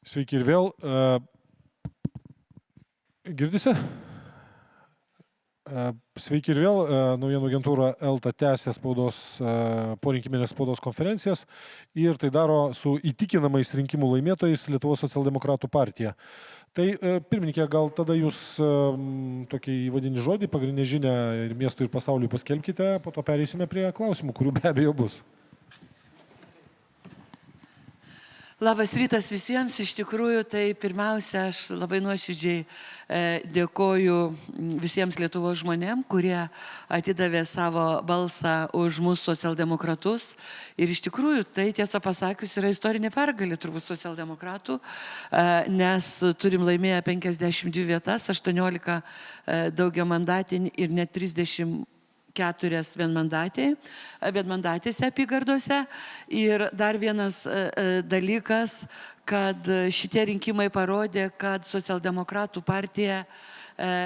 Sveiki ir vėl. Girdisi? Sveiki ir vėl. Naujienų agentūra ELTA tęsia porinkiminės spaudos konferencijas ir tai daro su įtikinamais rinkimų laimėtojais Lietuvos socialdemokratų partija. Tai pirmininkė, gal tada jūs tokį įvadinį žodį, pagrindinę žinią ir miestui ir pasauliui paskelbkite, po to pereisime prie klausimų, kurių be abejo bus. Labas rytas visiems. Iš tikrųjų, tai pirmiausia, aš labai nuoširdžiai dėkoju visiems Lietuvos žmonėm, kurie atidavė savo balsą už mūsų socialdemokratus. Ir iš tikrųjų, tai tiesą pasakius yra istorinė pergalė turbūt socialdemokratų, nes turim laimėję 52 vietas, 18 daugiamandatinių ir net 34 vienmandatėse apygardose. Ir dar vienas dalykas, kad šitie rinkimai parodė, kad socialdemokratų partija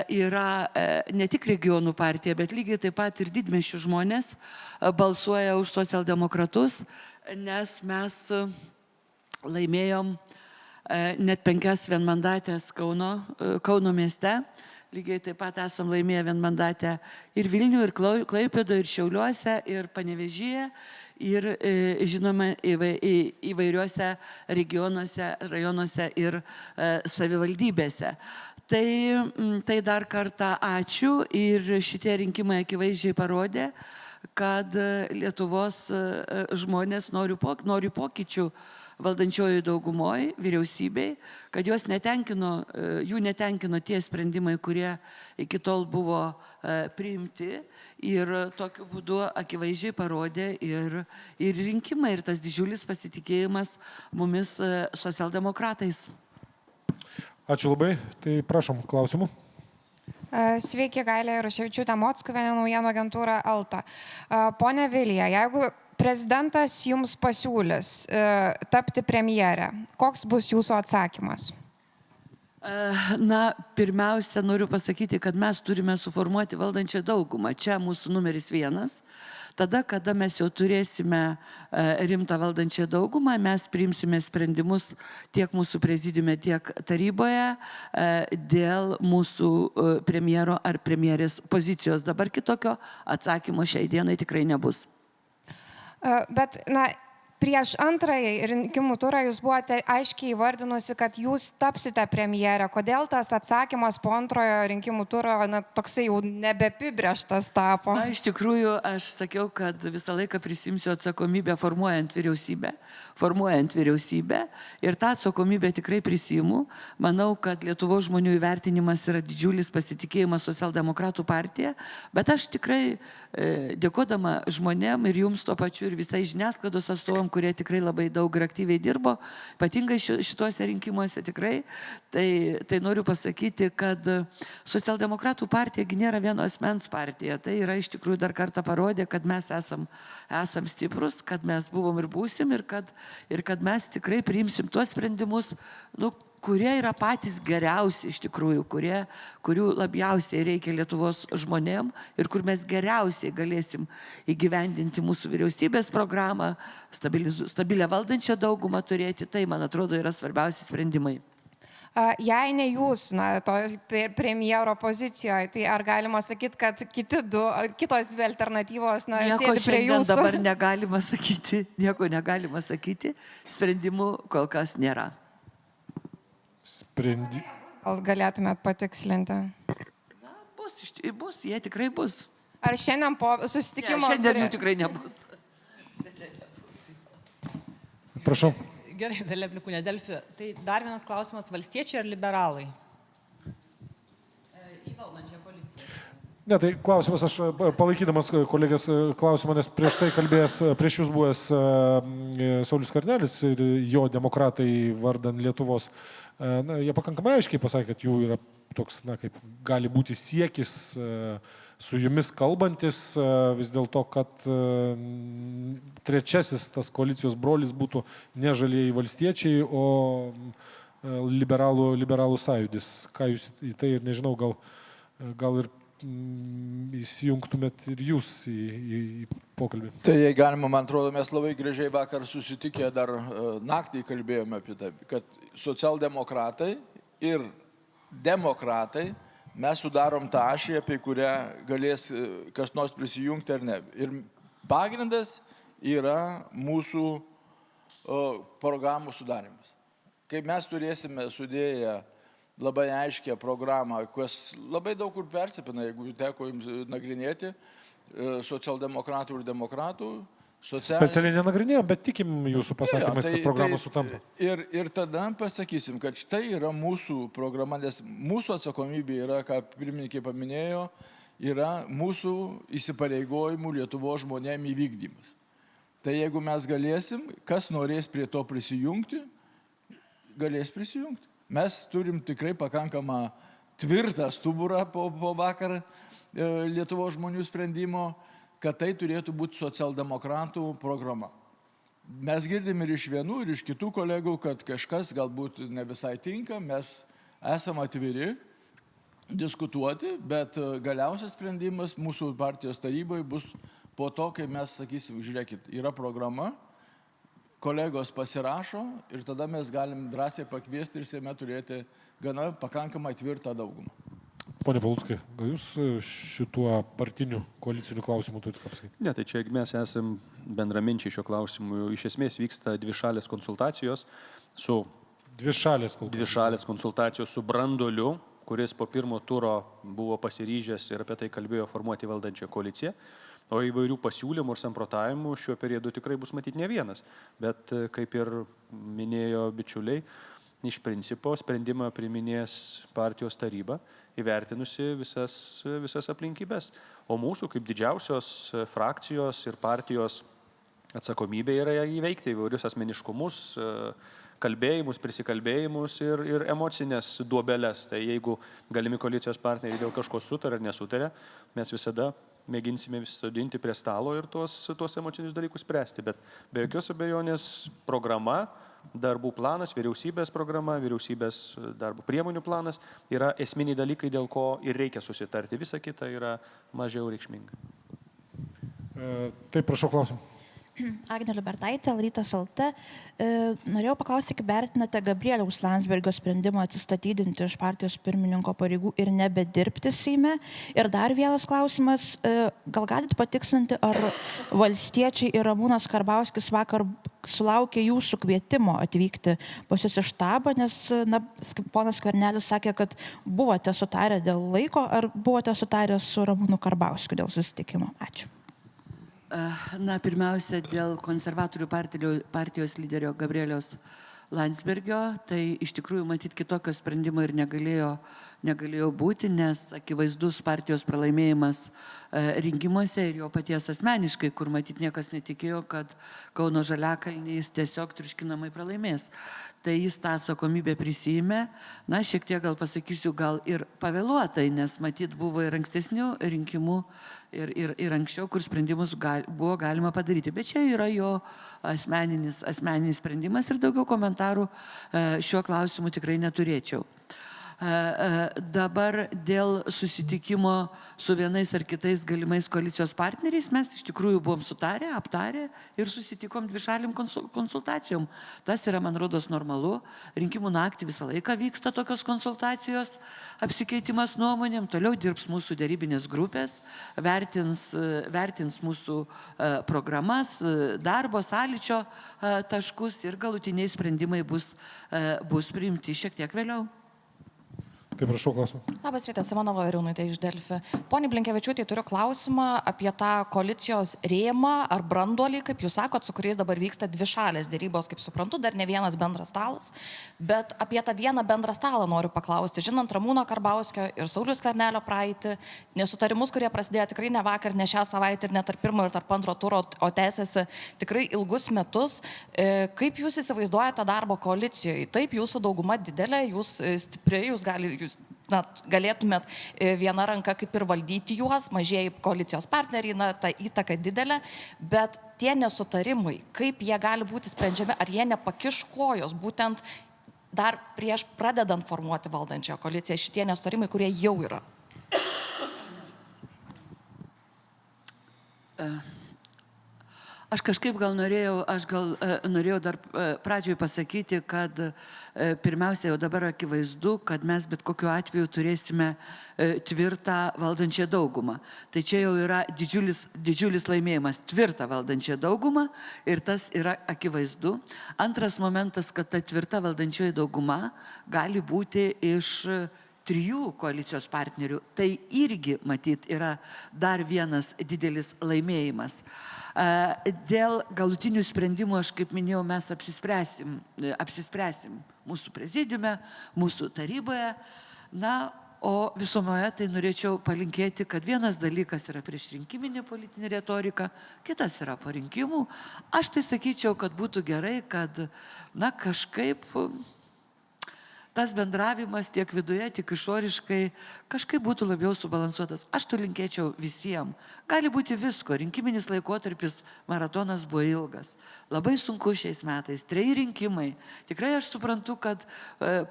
yra ne tik regionų partija, bet lygiai taip pat ir didmiesčių žmonės balsuoja už socialdemokratus, nes mes laimėjom net 5 vienmandatės Kauno mieste. Lygiai taip pat esam laimėję vienmandatę ir Vilnių, ir Klaipėdoje, ir Šiauliuose, ir Panevėžyje, ir žinoma įvairiuose regionuose, rajonuose ir savivaldybėse. Tai dar kartą ačiū ir šitie rinkimai akivaizdžiai parodė, kad Lietuvos žmonės nori pokyčių valdančioji daugumoje, vyriausybei, kad jų netenkino tie sprendimai, kurie iki tol buvo priimti ir tokiu būdu akivaizdžiai parodė ir rinkimai, ir tas didžiulis pasitikėjimas mumis socialdemokratais. Ačiū labai. Tai prašom klausimų. Sveiki, Gailė Ruševičiūtė Mockuvienė, naujienų agentūra ELTA. Pone Vilija, jeigu prezidentas jums pasiūlys tapti premjerę, koks bus jūsų atsakymas? Na, pirmiausia, noriu pasakyti, kad mes turime suformuoti valdančią daugumą. Čia mūsų numeris 1. Tada, kada mes jau turėsime rimtą valdančią daugumą, mes priimsime sprendimus tiek mūsų prezidiume, tiek taryboje dėl mūsų premjero ar premjerės pozicijos. Dabar kitokio atsakymo šiai dienai tikrai nebus. Bet, prieš antrąjį rinkimų turą jūs buvote aiškiai įvardinusi, kad jūs tapsite premjerę. Kodėl tas atsakymas po antrojo rinkimų turo toksai jau nebeapibrėžtas tapo? Na, iš tikrųjų, aš sakiau, kad visą laiką prisimsiu atsakomybę formuojant vyriausybę ir tą atsakomybę tikrai prisimu. Manau, kad Lietuvos žmonių įvertinimas yra didžiulis pasitikėjimas socialdemokratų partija, bet aš tikrai dėkodama žmonėm ir jums tuo pačiu ir visai žiniasklaidos atstovam, kurie tikrai labai daug ir aktyviai dirbo, ypatingai šituose rinkimuose tikrai, tai noriu pasakyti, kad socialdemokratų partija nėra vieno asmens partija. Tai yra iš tikrųjų dar kartą parodė, kad mes esam stiprus, kad mes buvom ir būsim ir kad mes tikrai priimsim tuos sprendimus, kurie yra patys geriausi iš tikrųjų, kurių labiausiai reikia Lietuvos žmonėm ir kur mes geriausiai galėsim įgyvendinti mūsų vyriausybės programą, stabilią valdančią daugumą turėti, tai, man atrodo, yra svarbiausi sprendimai. Jei ne jūs, premjero pozicijoje, tai ar galima sakyti, kad kitos dvi alternatyvos sėdi prie jūsų? Dabar nieko negalima sakyti, sprendimų kol kas nėra. Gal galėtumėt patikslinti? Bus, jie tikrai bus. Ar šiandien po susitikimo? Šiandien jų tikrai nebus. Prašau. Gerai, Dalia Plikūnė, Delfi. Tai dar vienas klausimas, valstiečiai ar liberalai? Į valdančią koaliciją. Ne, tai klausimas, aš palaikydamas kolegės klausimą, nes prieš tai kalbėjęs, prieš jūs buvęs Saulius Skvernelis ir jo demokratai vardan Lietuvos, jie pakankamai aiškiai pasakė, kad jų yra toks, kaip gali būti siekis su jumis kalbantis, vis dėlto, kad trečiasis tas koalicijos brolis būtų ne žalieji valstiečiai, o liberalų sąjūdis. Ką jūs į tai ir nežinau, gal ir įsijungtumėt ir jūs į pokalbį. Tai jei galima, man atrodo, mes labai gražiai vakar susitikę dar naktį kalbėjome apie tai, kad socialdemokratai ir demokratai mes sudarom tą ašį, apie kurią galės kas nors prisijungti ar ne. Ir pagrindas yra mūsų programų sudarimas. Kai mes turėsime sudėję labai aiškę programą, kas labai daug kur persipina, jeigu teko jums nagrinėti, socialdemokratų ir demokratų. Specialiai nenagrinėjom, bet tikim jūsų pasakymais, kad programos sutampa. Ir tada pasakysim, kad štai yra mūsų programa, nes mūsų atsakomybė yra, ką pirmininkė paminėjo, yra mūsų įsipareigojimų Lietuvos žmonėm įvykdymas. Tai jeigu mes galėsim, kas norės prie to prisijungti, galės prisijungti. Mes turim tikrai pakankamą tvirtą stuburą po vakar Lietuvos žmonių sprendimo, kad tai turėtų būti socialdemokratų programa. Mes girdim ir iš vienų, ir iš kitų kolegų, kad kažkas galbūt ne visai tinka, mes esame atviri diskutuoti, bet galiausias sprendimas mūsų partijos taryboje bus po to, kai mes sakysim, žiūrėkit, yra programa, kolegos pasirašo ir tada mes galim drąsiai pakviesti ir Seime turėti gana pakankamai tvirtą daugumą. Pone Paluckai, gal jūs šituo partiniu koaliciniu klausimu turite ką pasakyti? Ne, tai čia mes esam bendraminčiai šio klausimu. Iš esmės vyksta dvišalės konsultacijos su Branduoliu, kuris po pirmo turo buvo pasiryžęs ir apie tai kalbėjo formuoti valdančią koaliciją. O įvairių pasiūlymų ir samprotavimų šiuo periodu tikrai bus matyti ne vienas. Bet kaip ir minėjo bičiuliai, iš principo sprendimą priiminės partijos taryba, įvertinusi visas aplinkybės. O mūsų kaip didžiausios frakcijos ir partijos atsakomybė yra įveikti įvairius asmeniškumus, kalbėjimus, prisikalbėjimus ir emocinės duobeles. Tai jeigu galimi koalicijos partneriai dėl kažko sutarė ar nesutarė, mes visada mėginsime sodinti prie stalo ir tuos emocinius dalykus spręsti. Bet be jokios abejonės programa, darbų planas, vyriausybės programa, vyriausybės darbų priemonių planas yra esminiai dalykai, dėl ko ir reikia susitarti. Visa kita yra mažiau reikšminga. Taip, prašau klausim. Agnė Libertaitė, Rytas LT. Norėjau paklausti, kaip vertinate Gabrieliaus Landsbergio sprendimą atsistatydinti iš partijos pirmininko pareigų ir nebedirbti Seime. Ir dar vienas klausimas, gal galite patikslinti, ar valstiečiai ir Ramūnas Karbauskis vakar sulaukė jūsų kvietimo atvykti pas jus į štabą, nes ponas Skvernelis sakė, kad buvote sutarę dėl laiko, ar buvote sutarę su Ramūnu Karbauskiu dėl susitikimo? Ačiū. Na, pirmiausia, dėl konservatorių partijos lyderio Gabrieliaus Landsbergio, tai iš tikrųjų matyti kitokio sprendimo ir negalėjo būti, nes akivaizdus partijos pralaimėjimas rinkimuose ir jo paties asmeniškai, kur matyti niekas netikėjo, kad Kauno Žaliakalnį jis tiesiog triuškinamai pralaimės. Tai jis tą atsakomybę prisijėmė, na, šiek tiek gal pasakysiu, gal ir pavėluotai, nes matyti buvo ir ankstesnių rinkimų ir anksčiau, kur sprendimus buvo galima padaryti. Bet čia yra jo asmeninis sprendimas ir daugiau komentarų šiuo klausimu tikrai neturėčiau. Dabar dėl susitikimo su vienais ar kitais galimais koalicijos partneriais mes iš tikrųjų buvom sutarę, aptarę ir susitikom dvišalim konsultacijom. Tas yra, man rodos, normalu. Rinkimų naktį visą laiką vyksta tokios konsultacijos, apsikeitimas nuomonėm, toliau dirbs mūsų dėrybinės grupės, vertins mūsų programas, darbo, sąlyčio taškus ir galutiniai sprendimai bus priimti šiek tiek vėliau. Taip, prašau klausimą. Labas rytas, Simona Vaveriūnaitė iš Delfi. Pone Blinkevičiūtė, turiu klausimą apie tą koalicijos rėmą ar branduolį, kaip jūs sakot, su kuriais dabar vyksta dvišalės dėrybos, kaip suprantu, dar ne vienas bendras stalas. Bet apie tą vieną bendrą stalą noriu paklausti. Žinant Ramūno Karbauskio ir Sauliaus Skvernelio praeitį, nesutarimus, kurie prasidėjo tikrai ne vakar, ne šią savaitę ir ne tarp pirmo ir tarp antro turo, o tęsiasi tikrai ilgus metus. Kaip jūs įsivaizduojate darbo koalicijoje? Taip, jūsų dauguma didelė, jūs stipri, jūs galėtumėt vieną ranką kaip ir valdyti juos, mažieji koalicijos partneriai, ta įtaka didelė, bet tie nesutarimai, kaip jie gali būti sprendžiami, ar jie nepakiš kojos, būtent dar prieš pradedant formuoti valdančią koaliciją, šitie nesutarimai, kurie jau yra? Aš kažkaip norėjau dar pradžioj pasakyti, kad pirmiausia jau dabar akivaizdu, kad mes bet kokiu atveju turėsime tvirtą valdančią daugumą. Tai čia jau yra didžiulis laimėjimas, tvirtą valdančią daugumą ir tas yra akivaizdu. Antras momentas, kad ta tvirta valdančioji dauguma gali būti iš 3 koalicijos partnerių. Tai irgi, matyt, yra dar vienas didelis laimėjimas. Dėl galutinių sprendimų, aš kaip minėjau, mes apsispręsim mūsų prezidiume, mūsų taryboje. Na, o visumoje tai norėčiau palinkėti, kad vienas dalykas yra priešrinkiminė politinė retorika, kitas yra po rinkimų. Aš tai sakyčiau, kad būtų gerai, kad, na, kažkaip tas bendravimas tiek viduje, tiek išoriškai kažkaip būtų labiau subalansuotas. Aš to linkėčiau visiems. Gali būti visko. Rinkiminis laikotarpis, maratonas buvo ilgas. Labai sunku šiais metais. 3 rinkimai. Tikrai aš suprantu, kad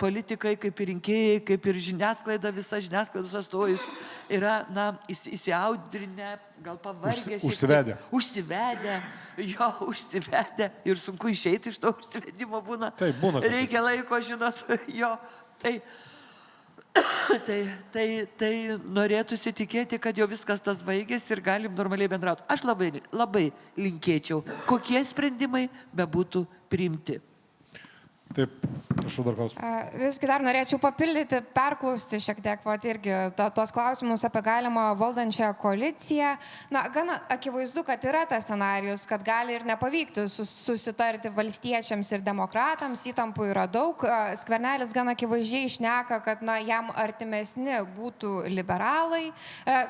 politikai, kaip ir rinkėjai, kaip ir žiniasklaida, visa žiniasklaidos atstovus yra, na, įsiaudrinę, gal pavargę. Užsivedę. Ir sunku išeiti iš to užsivedimo būna. Taip, būna. Reikia laiko, žinot, jo. Tai norėtųsi tikėti, kad jau viskas tas baigėsi ir galim normaliai bendrauti. Aš labai linkėčiau, kokie sprendimai bebūtų priimti. Taip, prašau dar klausimą. Visgi dar norėčiau papildyti, perklausti šiek tiek irgi tos klausimus apie galimą valdančią koaliciją. Na, gana akivaizdu, kad yra tas scenarijus, kad gali ir nepavykti susitarti valstiečiams ir demokratams, įtampų yra daug. Skvernelis gana akivaizdžiai šneka, kad na, jam artimesni būtų liberalai,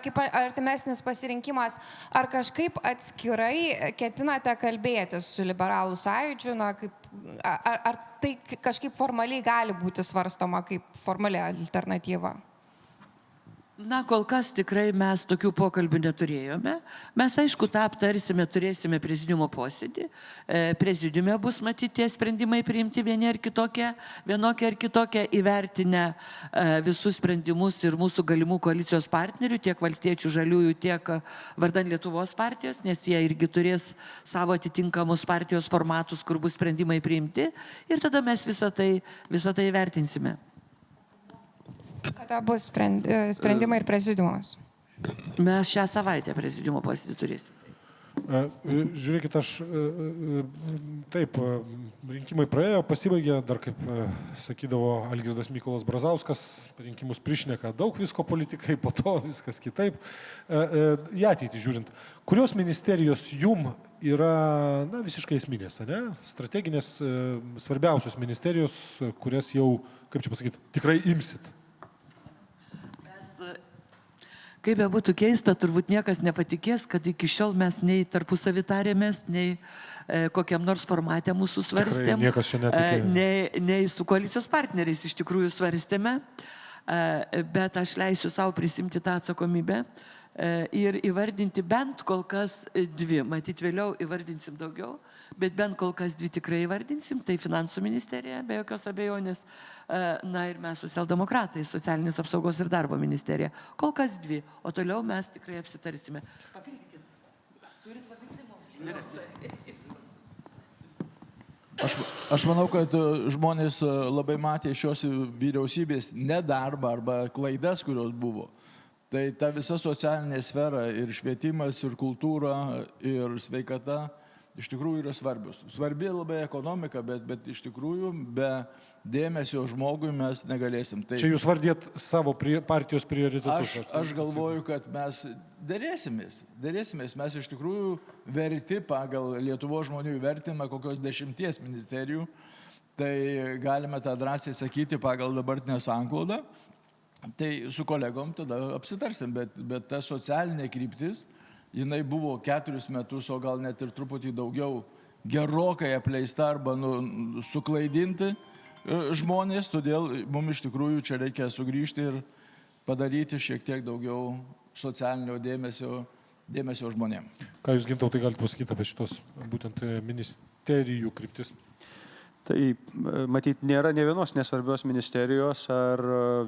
kaip artimesnis pasirinkimas. Ar kažkaip atskirai ketinate kalbėti su liberalų sąjūdžiu, na, ar tai kažkaip formaliai gali būti svarstoma kaip formali alternatyva? Na, kol kas tikrai mes tokių pokalbių neturėjome. Mes, aišku, tą aptarsime, turėsime prezidiumo posėdį. Prezidiume bus matyti tie sprendimai priimti vienokie ar kitokie, įvertinę visus sprendimus ir mūsų galimų koalicijos partnerių, tiek valstiečių žaliųjų, tiek vardan Lietuvos partijos, nes jie irgi turės savo atitinkamus partijos formatus, kur bus sprendimai priimti. Ir tada mes visą tai įvertinsime. Kada bus sprendimai ir prezidiumas? Mes šią savaitę prezidiumo posėdį turėsim. Žiūrėkit, taip, rinkimai praėjo, pasibaigė, dar kaip sakydavo Algirdas Mykolas Brazauskas, rinkimus prišneka daug visko politikai, po to viskas kitaip. Į ateitį žiūrint, kurios ministerijos jum yra visiškai esminės, ne? Strateginės, svarbiausios ministerijos, kurias jau, kaip čia pasakyti, tikrai imsit? Kaip be būtų keista, turbūt niekas nepatikės, kad iki šiol mes nei tarpusavį tarėmės, nei kokiam nors formate mūsų svarstėm. Tikrai niekas čia netikėjo. Nei su koalicijos partneriais iš tikrųjų svarstėme, bet aš leisiu savo prisimti tą atsakomybę ir įvardinti bent kol kas 2. Matyt, vėliau įvardinsim daugiau, bet bent kol kas 2 tikrai įvardinsim. Tai finansų ministerija, be jokios abejonės, na ir mes socialdemokratai, socialinės apsaugos ir darbo ministerija. Kol kas 2, o toliau mes tikrai apsitarsime. Papildykit. Turit papildymų? Aš manau, kad žmonės labai matė šios vyriausybės nedarbą arba klaidas, kurios buvo. Tai ta visa socialinė sfera ir švietimas, ir kultūra, ir sveikata iš tikrųjų yra svarbios. Svarbi labai ekonomika, bet iš tikrųjų be dėmesio žmogui mes negalėsim. Tai čia jūs vardėt savo partijos prioritetus. Aš galvoju, kad mes dėrėsimės. Mes iš tikrųjų verti pagal Lietuvos žmonių įvertinimą kokios 10 ministerijų. Tai galime tą drąsiai sakyti pagal dabartinę sanklodą. Tai su kolegom tada apsitarsim, bet ta socialinė kryptis, jinai buvo 4 metus, o gal net ir truputį daugiau, gerokai apleista arba suklaidinti žmonės, todėl mums iš tikrųjų čia reikia sugrįžti ir padaryti šiek tiek daugiau socialinio dėmesio žmonėms. Ką jūs, Gintautai, galite pasakyti apie šitos būtent ministerijų kryptis? Tai matyt, nėra ne vienos nesvarbios ministerijos ar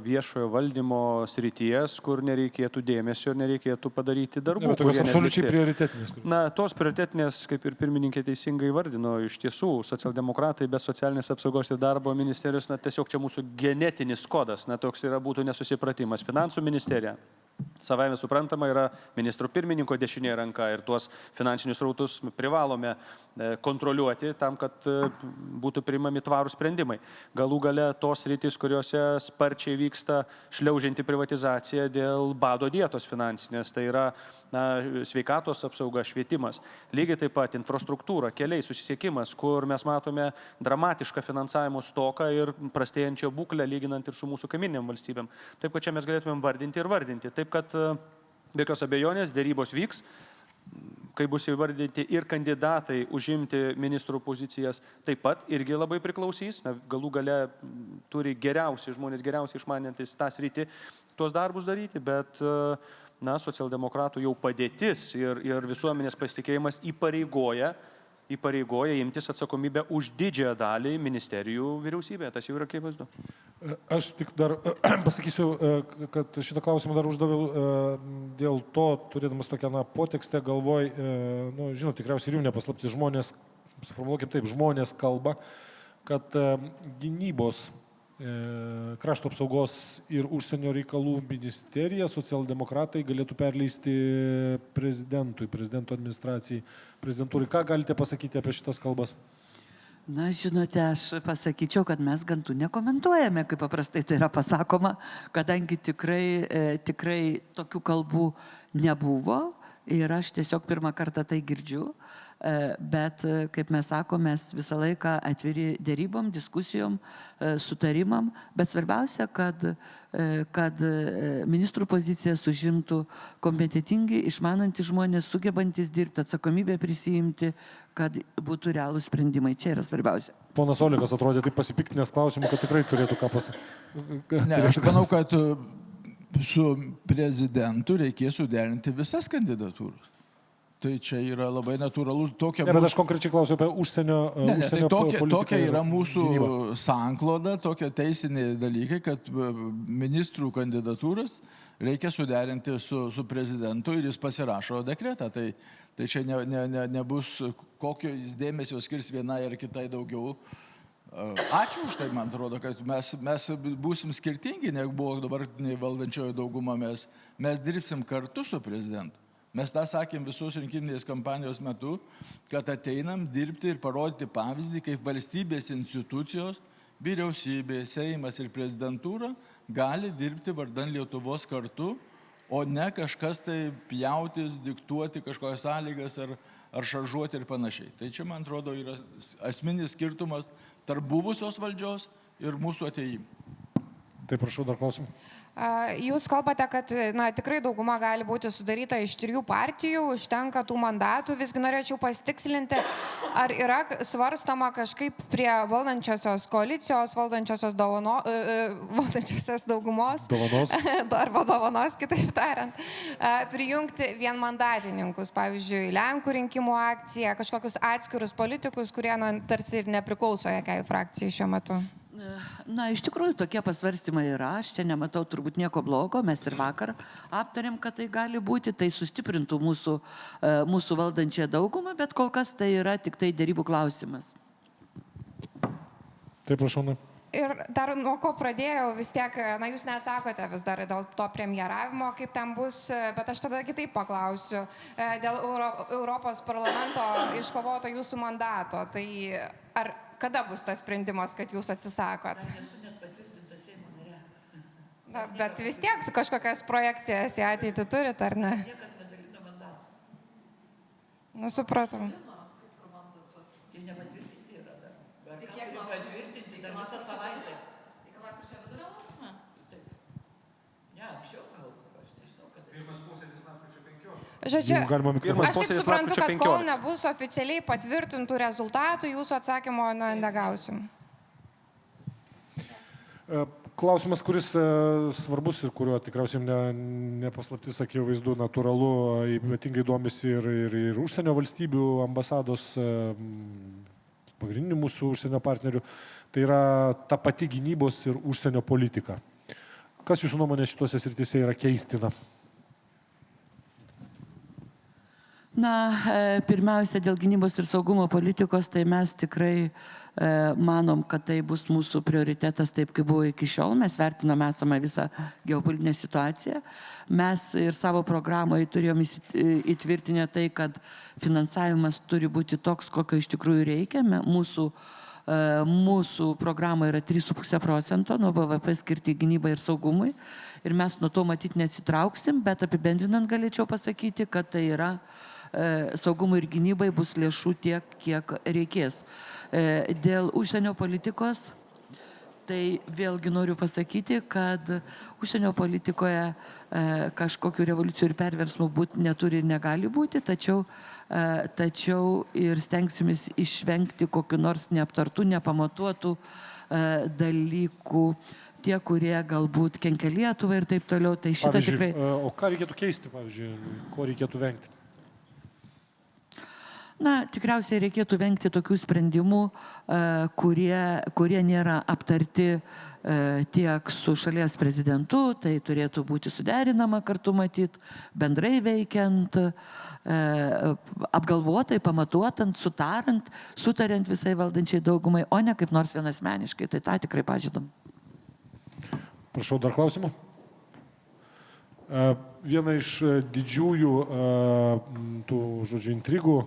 viešojo valdymo srities, kur nereikėtų dėmesio ir nereikėtų padaryti darbų. Bet tokios kurie absoliučiai neatlikti. prioritetinės. Na, tos prioritetinės, kaip ir pirmininkė teisingai vardino, iš tiesų, socialdemokratai be socialinės apsaugos ir darbo ministerijos, na, tiesiog čia mūsų genetinis kodas, na, toks yra būtų nesusipratimas. Finansų ministerija. Savaime suprantama yra ministro pirmininko dešinė ranka ir tuos finansinius rautus privalome kontroliuoti tam, kad būtų priimami tvarūs sprendimai. Galų gale tos rytis, kuriuose sparčiai vyksta šliaužianti privatizacija dėl bado dietos finansinės, tai yra sveikatos apsauga, švietimas. Lygiai taip pat infrastruktūra, keliai, susisiekimas, kur mes matome dramatišką finansavimo stoką ir prastėjančią būklę lyginant ir su mūsų kaimynėm valstybėm. Taip, kad čia mes galėtumėm vardinti ir vardinti. Taip, kad be jokios abejonės dėrybos vyks, kai bus įvardinti ir kandidatai užimti ministrų pozicijas, taip pat irgi labai priklausys. Galų gale turi geriausi žmonės, geriausiai išmanantis tą sritį tuos darbus daryti, bet socialdemokratų jau padėtis ir visuomenės pasitikėjimas įpareigoja imtis atsakomybę už didžiąją dalį ministerijų vyriausybėje. Tas jau yra kaip vaizdu. Aš tik dar pasakysiu, kad šitą klausimą dar uždaviau dėl to, turėdamas tokią potekstę, galvoj, žinot, tikriausiai ir jums nepaslapti, žmonės, suformuluokim taip, žmonės kalba, kad gynybos, krašto apsaugos ir užsienio reikalų ministerija socialdemokratai galėtų perleisti prezidentui, prezidento administracijai, prezidentūrai. Ką galite pasakyti apie šitas kalbas? Na, žinote, aš pasakyčiau, kad mes gantų nekomentuojame, kaip paprastai tai yra pasakoma, kadangi tikrai tokių kalbų nebuvo ir aš tiesiog pirmą kartą tai girdžiu, bet, kaip mes sakome, mes visą laiką atviri dėrybom, diskusijom, sutarimam, bet svarbiausia, kad ministrų pozicijas užimtų kompetitingi, išmanantys žmonės, sugebantis dirbti, atsakomybę prisijimti, kad būtų realūs sprendimai. Čia yra svarbiausia. Ponas Olekas atrodė taip pasipiktinęs klausimų, kad tikrai turėtų ką pasakyti. Ne, aš manau, kad su prezidentu reikės suderinti visas kandidatūras. Tai čia yra labai natūralu. Ne, bet aš konkrečiai klausiu apie užsienio politiką. Tokia yra mūsų sankloda, tokia teisinė dalykai, kad ministrų kandidatūras reikia suderinti su prezidentu ir jis pasirašo dekretą. Tai čia nebus kokio jis dėmesio skirs vienai ar kitai daugiau. Ačiū už tai, man atrodo, kad mes būsim skirtingi, negu buvo dabar valdančioji dauguma. Mes dirbsim kartu su prezidentu. Mes tą sakėm visos rinkiminės kampanijos metu, kad ateinam dirbti ir parodyti pavyzdį, kaip valstybės institucijos, vyriausybė, Seimas ir prezidentūra gali dirbti vardan Lietuvos kartu, o ne kažkas tai pjautis, diktuoti kažkokias sąlygas ar šaržuoti ir panašiai. Tai čia, man atrodo, yra esminis skirtumas tarp buvusios valdžios ir mūsų ateimų. Tai prašau, dar klausim. Jūs kalbate, kad tikrai dauguma gali būti sudaryta iš 3 partijų, užtenka tų mandatų. Visgi norėčiau pasitikslinti, ar yra svarstama kažkaip prie valdančiosios koalicijos, valdančiosios daugumos, arba dovanos, kitaip tariant, prijungti vienmandatininkus, pavyzdžiui, Lenkų rinkimų akciją, kažkokius atskirus politikus, kurie tarsi ir nepriklauso jokiai frakcijai šiuo metu. Na, iš tikrųjų, tokie pasvarstymai yra, aš čia nematau turbūt nieko blogo, mes ir vakar aptarėm, kad tai gali būti, tai sustiprintų mūsų valdančią daugumą, bet kol kas tai yra tik tai dėrybų klausimas. Taip, prašau. Ir dar nuo ko pradėjau, vis tiek, jūs neatsakote vis dar dėl to premjeravimo, kaip ten bus, bet aš tada kitaip paklausiu, dėl Europos parlamento iškovoto jūsų mandato, tai kada bus tas sprendimas, kad jūs atsisakot? Esu net patvirtinta Seimo narė. Bet vis tiek kažkokias projekcijas į ateitį turit, ar ne? Niekas nedalina mandatų. Supratom. Jie nepatvirtinti yra dar. Bet kiek patvirtinti dar visą savaitę. Iki lapkričio vidurio lauksime? Taip. Ne, anksčiau gal. Aš nežinau, kad... Pirmas posėdis lapkričio 15. Žodžiu, Pirmas aš tik posėdis suprantu, lapkričio kad kol 15. nebus oficialiai patvirtintų rezultatų, jūsų atsakymo negausim. Klausimas, kuris svarbus ir kuriuo tikriausiai nepaslaptis, akivaizdu, natūralu, ypatingai domisi ir užsienio valstybių ambasados pagrindinių mūsų užsienio partnerių, tai yra ta pati gynybos ir užsienio politika. Kas jūsų nuomonė šituose srityse yra keistina? Na, pirmiausia, dėl gynybos ir saugumo politikos, tai mes tikrai manom, kad tai bus mūsų prioritetas taip, kaip buvo iki šiol. Mes vertiname esamą visą geopolitinę situaciją. Mes ir savo programoje turėjom įtvirtinę tai, kad finansavimas turi būti toks, kokio iš tikrųjų reikia. Mūsų programa yra 3,5% nuo BVP skirti gynybai ir saugumui. Ir mes nuo to matyti neatsitrauksim, bet apibendrinant galėčiau pasakyti, kad tai yra saugumui ir gynybai bus lėšų tiek, kiek reikės. Dėl užsienio politikos, tai vėlgi noriu pasakyti, kad užsienio politikoje kažkokių revoliucijų ir perversmų būti neturi ir negali būti, tačiau ir stengsimės išvengti kokiu nors neaptartų, nepamatuotų dalykų, tie, kurie galbūt kenkia Lietuvai ir taip toliau. Tai šitą tikrai... O ką reikėtų keisti, pavyzdžiui, ko reikėtų vengti? Na, tikriausiai reikėtų vengti tokių sprendimų, kurie nėra aptarti tiek su šalies prezidentu, tai turėtų būti suderinama kartu matyti, bendrai veikiant, apgalvotai, pamatuotant, sutariant visai valdančiai daugumai, o ne kaip nors vienasmeniškai. Tai tą tikrai pažydom. Prašau, dar klausimų? Viena iš didžiųjų tų, žodžiu, intrigų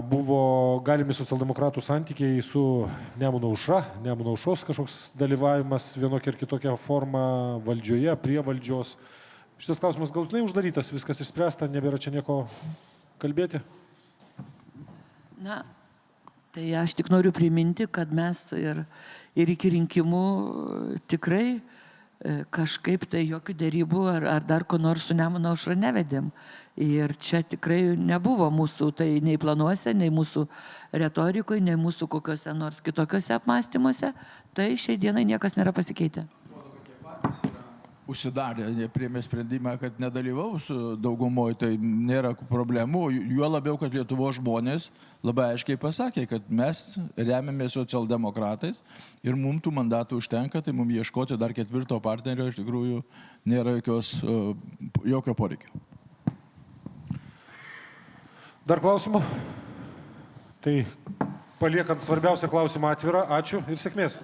buvo galimi socialdemokratų santykiai su Nemuno aušra, Nemuno aušros kažkoks dalyvavimas vienokia ir kitokia forma valdžioje, prie valdžios. Šitas klausimas galutinai uždarytas, viskas išspręsta, nebėra čia nieko kalbėti? Na, tai aš tik noriu priminti, kad mes ir iki rinkimų tikrai kažkaip tai jokių dėrybų ar dar ko nors su Nemuno aušra nevedėm. Ir čia tikrai nebuvo mūsų, tai nei planuose, nei mūsų retorikoje, nei mūsų kokiuose nors kitokiuose apmąstymuose, tai šiai dienai niekas nėra pasikeitę. Užsidarė, priėmė sprendimą, kad nedalyvaus daugumoje, tai nėra problemų. Juo labiau, kad Lietuvos žmonės labai aiškiai pasakė, kad mes remiamės socialdemokratais ir mums tų mandatų užtenka, tai mums ieškoti dar ketvirto partnerio iš tikrųjų nėra jokio poreikio. Dar klausimų? Tai paliekant svarbiausią klausimą atvirą, ačiū ir sėkmės.